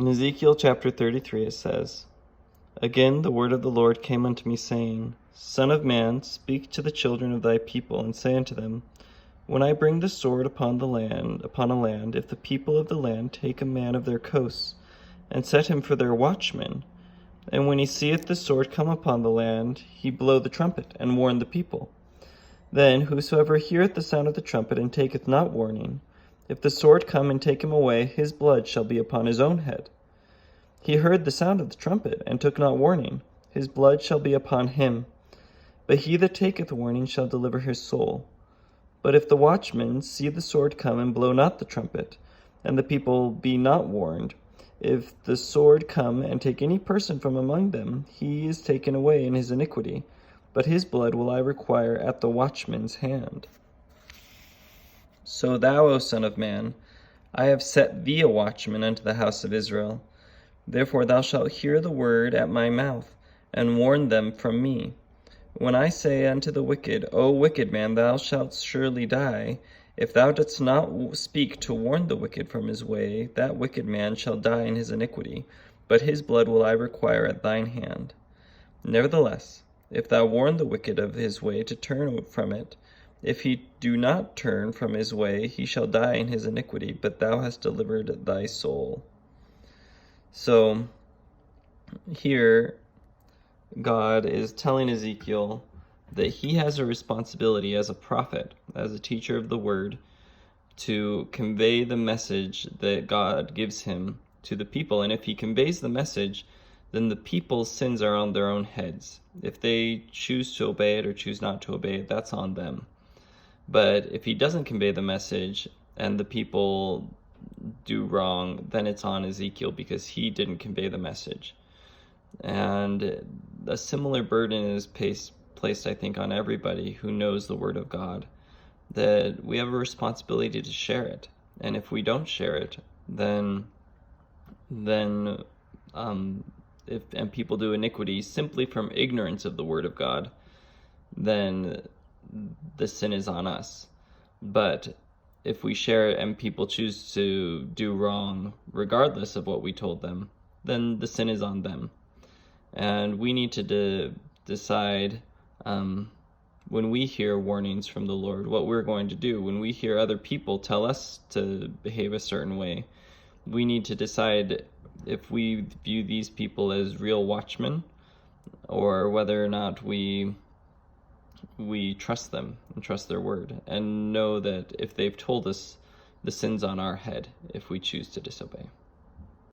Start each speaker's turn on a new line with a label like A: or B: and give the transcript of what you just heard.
A: In Ezekiel chapter 33 it says, Again the word of the Lord came unto me, saying, Son of man, speak to the children of thy people, and say unto them, When I bring the sword upon a land, if the people of the land take a man of their coasts, and set him for their watchman, and when he seeth the sword come upon the land, he blow the trumpet, and warn the people. Then whosoever heareth the sound of the trumpet, and taketh not warning, if the sword come and take him away, his blood shall be upon his own head. He heard the sound of the trumpet, and took not warning, his blood shall be upon him. But he that taketh warning shall deliver his soul. But if the watchman see the sword come, and blow not the trumpet, and the people be not warned, if the sword come and take any person from among them, he is taken away in his iniquity, but his blood will I require at the watchman's hand. So thou, O son of man, I have set thee a watchman unto the house of Israel. Therefore thou shalt hear the word at my mouth, and warn them from me. When I say unto the wicked, O wicked man, thou shalt surely die, if thou dost not speak to warn the wicked from his way, that wicked man shall die in his iniquity, but his blood will I require at thine hand. Nevertheless, if thou warn the wicked of his way to turn from it, if he do not turn from his way, he shall die in his iniquity, but thou hast delivered thy soul. So, here, God is telling Ezekiel that he has a responsibility as a prophet, as a teacher of the word, to convey the message that God gives him to the people. And if he conveys the message, then the people's sins are on their own heads. If they choose to obey it or choose not to obey it, that's on them. But if he doesn't convey the message and the people do wrong, then it's on Ezekiel because he didn't convey the message. And a similar burden is placed, I think, on everybody who knows the Word of God, that we have a responsibility to share it. And if we don't share it, then if people do iniquity simply from ignorance of the Word of God, then the sin is on us. But if we share it and people choose to do wrong regardless of what we told them, then the sin is on them. And we need to decide when we hear warnings from the Lord what we're going to do. When we hear other people tell us to behave a certain way, we need to decide if we view these people as real watchmen or whether or not we trust them and trust their word and know that if they've told us, the sin's on our head if we choose to disobey.